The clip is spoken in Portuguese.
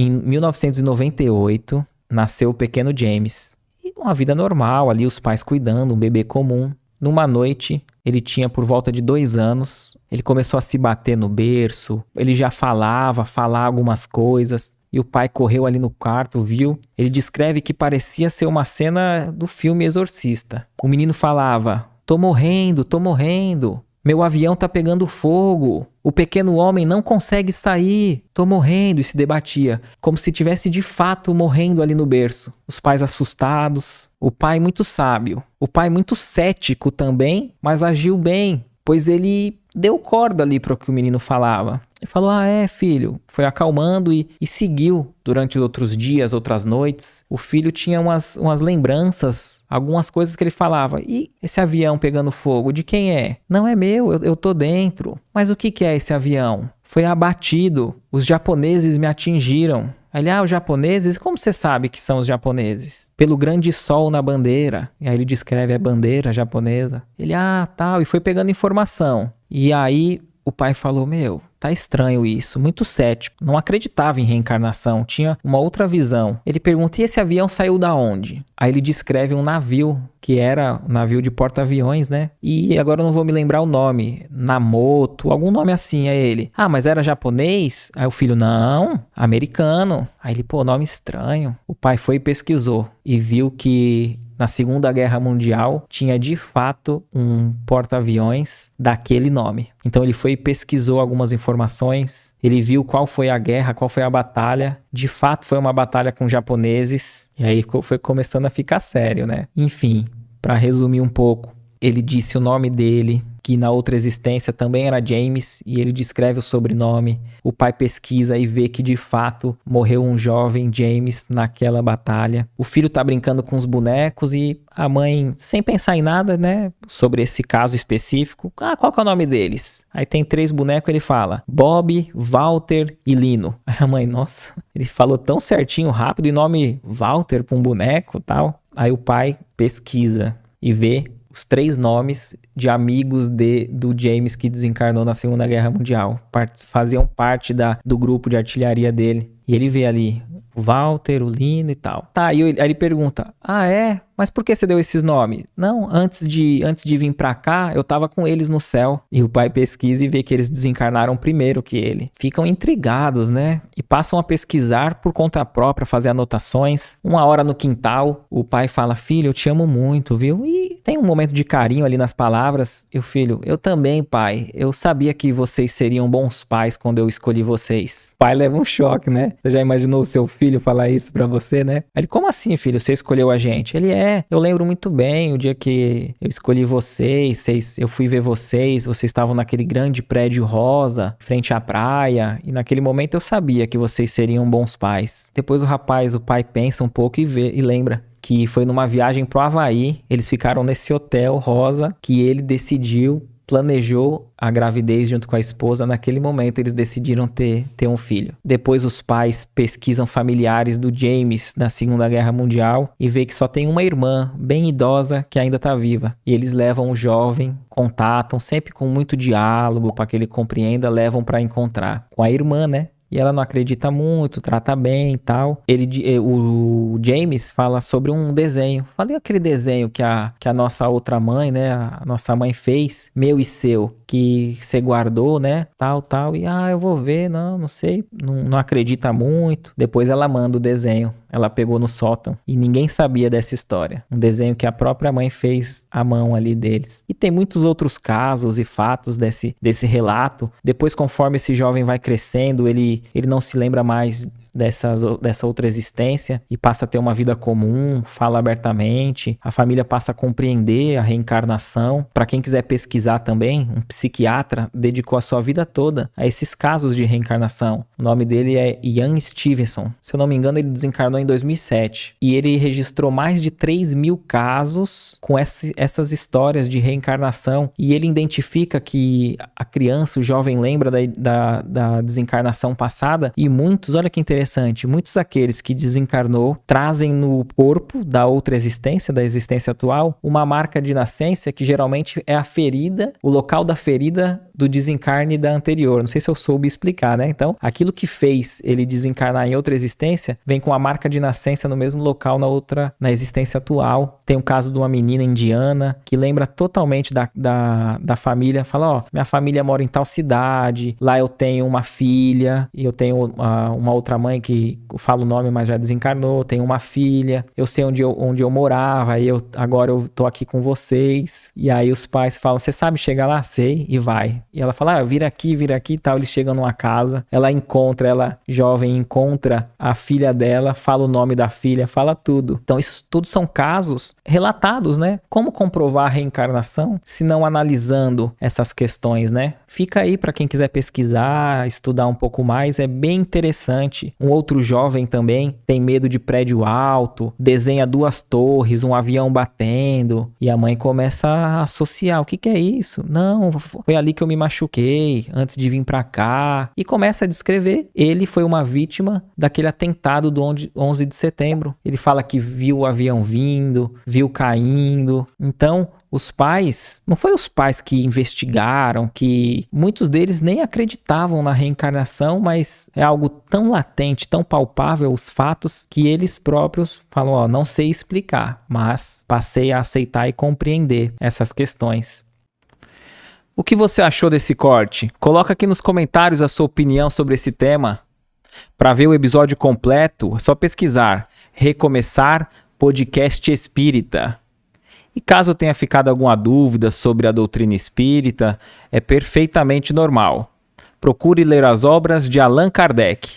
Em 1998, nasceu o pequeno James. E uma vida normal, ali os pais cuidando, um bebê comum. Numa noite, ele tinha por volta de 2 anos, ele começou a se bater no berço, ele já falava algumas coisas, e o pai correu ali no quarto, viu? Ele descreve que parecia ser uma cena do filme Exorcista. O menino falava, tô morrendo, meu avião tá pegando fogo, o pequeno homem não consegue sair, tô morrendo, e se debatia, como se tivesse de fato morrendo ali no berço. Os pais assustados, o pai muito sábio, o pai muito cético também, mas agiu bem, pois ele deu corda ali para o que o menino falava. Ele falou, filho, foi acalmando e seguiu durante outros dias, outras noites. O filho tinha umas lembranças, algumas coisas que ele falava. E esse avião pegando fogo, de quem é? Não é meu, eu tô dentro. Mas o que é esse avião? Foi abatido, os japoneses me atingiram. Ele, os japoneses? Como você sabe que são os japoneses? Pelo grande sol na bandeira. E aí ele descreve a bandeira japonesa. Ele, tal, e foi pegando informação. E aí o pai falou, tá estranho isso, muito cético, não acreditava em reencarnação, tinha uma outra visão. Ele pergunta, e esse avião saiu da onde? Aí ele descreve um navio, que era um navio de porta-aviões, né? E agora eu não vou me lembrar o nome, Namoto, algum nome assim, é ele. Mas era japonês? Aí o filho, não, americano. Aí ele, nome estranho. O pai foi e pesquisou e viu que na Segunda Guerra Mundial tinha de fato um porta-aviões daquele nome. Então ele foi e pesquisou algumas informações, ele viu qual foi a guerra, qual foi a batalha. De fato foi uma batalha com japoneses, e aí foi começando a ficar sério, né? Enfim, para resumir um pouco, ele disse o nome dele, que na outra existência também era James, e ele descreve o sobrenome. O pai pesquisa e vê que de fato morreu um jovem James naquela batalha. O filho tá brincando com os bonecos e a mãe, sem pensar em nada, né, sobre esse caso específico, qual que é o nome deles? Aí tem 3 bonecos, ele fala Bob, Walter e Lino. Aí a mãe, nossa, ele falou tão certinho, rápido, e nome Walter pra um boneco e tal. Aí o pai pesquisa e vê os 3 nomes de amigos do James que desencarnou na Segunda Guerra Mundial. Faziam parte do grupo de artilharia dele. E ele vê ali o Walter, o Lino e tal. Aí ele pergunta, mas por que você deu esses nomes? Não, antes de vir pra cá, eu tava com eles no céu. E o pai pesquisa e vê que eles desencarnaram primeiro que ele. Ficam intrigados, né? E passam a pesquisar por conta própria, fazer anotações. Uma hora no quintal, o pai fala, filho, eu te amo muito, viu? E tem um momento de carinho ali nas palavras. E o filho, eu também, pai. Eu sabia que vocês seriam bons pais quando eu escolhi vocês. O pai leva um choque, né? Você já imaginou o seu filho falar isso pra você, né? Ele, como assim, filho? Você escolheu a gente? Ele, eu lembro muito bem o dia que eu escolhi vocês, eu fui ver vocês estavam naquele grande prédio rosa, frente à praia, e naquele momento eu sabia que vocês seriam bons pais. Depois o pai pensa um pouco e lembra que foi numa viagem pro Havaí, eles ficaram nesse hotel rosa que ele planejou a gravidez junto com a esposa. Naquele momento eles decidiram ter um filho. Depois os pais pesquisam familiares do James na Segunda Guerra Mundial e vê que só tem uma irmã bem idosa que ainda está viva. E eles levam o jovem, contatam, sempre com muito diálogo para que ele compreenda, levam para encontrar com a irmã, né? E ela não acredita muito, trata bem e tal. O James fala sobre um desenho. Falei aquele desenho que a nossa outra mãe, né? A nossa mãe fez, meu e seu, que você guardou, né? Tal. E eu vou ver, não sei. Não acredita muito. Depois ela manda o desenho. Ela pegou no sótão e ninguém sabia dessa história. Um desenho que a própria mãe fez à mão ali deles. E tem muitos outros casos e fatos desse relato. Depois, conforme esse jovem vai crescendo, ele não se lembra mais dessa outra existência e passa a ter uma vida comum, fala abertamente, a família passa a compreender a reencarnação. Para quem quiser pesquisar também, um psiquiatra dedicou a sua vida toda a esses casos de reencarnação. O nome dele é Ian Stevenson. Se eu não me engano, ele desencarnou em 2007 e ele registrou mais de 3.000 casos com essas histórias de reencarnação, e ele identifica que a criança, o jovem lembra da desencarnação passada, e muitos, olha que interessante, interessante. Muitos daqueles que desencarnou trazem no corpo da outra existência, da existência atual, uma marca de nascença que geralmente é a ferida, o local da ferida do desencarne da anterior. Não sei se eu soube explicar, né? Então, aquilo que fez ele desencarnar em outra existência vem com a marca de nascença no mesmo local na existência atual. Tem o caso de uma menina indiana que lembra totalmente da família. Fala, ó, minha família mora em tal cidade, lá eu tenho uma filha, e eu tenho uma outra mãe que fala o nome, mas já desencarnou, tenho uma filha, eu sei onde eu morava, agora eu tô aqui com vocês. E aí os pais falam, você sabe chegar lá? Sei, e vai. E ela fala, vira aqui e tal. Eles chegam numa casa, ela jovem, encontra a filha dela, fala o nome da filha, fala tudo. Então isso tudo são casos relatados, né? Como comprovar a reencarnação se não analisando essas questões, né? Fica aí para quem quiser pesquisar, estudar um pouco mais, é bem interessante. Um outro jovem também tem medo de prédio alto, desenha 2 torres, um avião batendo, e a mãe começa a associar, o que é isso? Não, foi ali que eu me machuquei antes de vir para cá, e começa a descrever. Ele foi uma vítima daquele atentado do 11 de setembro. Ele fala que viu o avião vindo, viu caindo. Então, os pais, não foi os pais que investigaram, que muitos deles nem acreditavam na reencarnação, mas é algo tão latente, tão palpável os fatos, que eles próprios falam, ó, não sei explicar, mas passei a aceitar e compreender essas questões. O que você achou desse corte? Coloca aqui nos comentários a sua opinião sobre esse tema. Para ver o episódio completo, é só pesquisar Recomeçar Podcast Espírita. E caso tenha ficado alguma dúvida sobre a doutrina espírita, é perfeitamente normal. Procure ler as obras de Allan Kardec.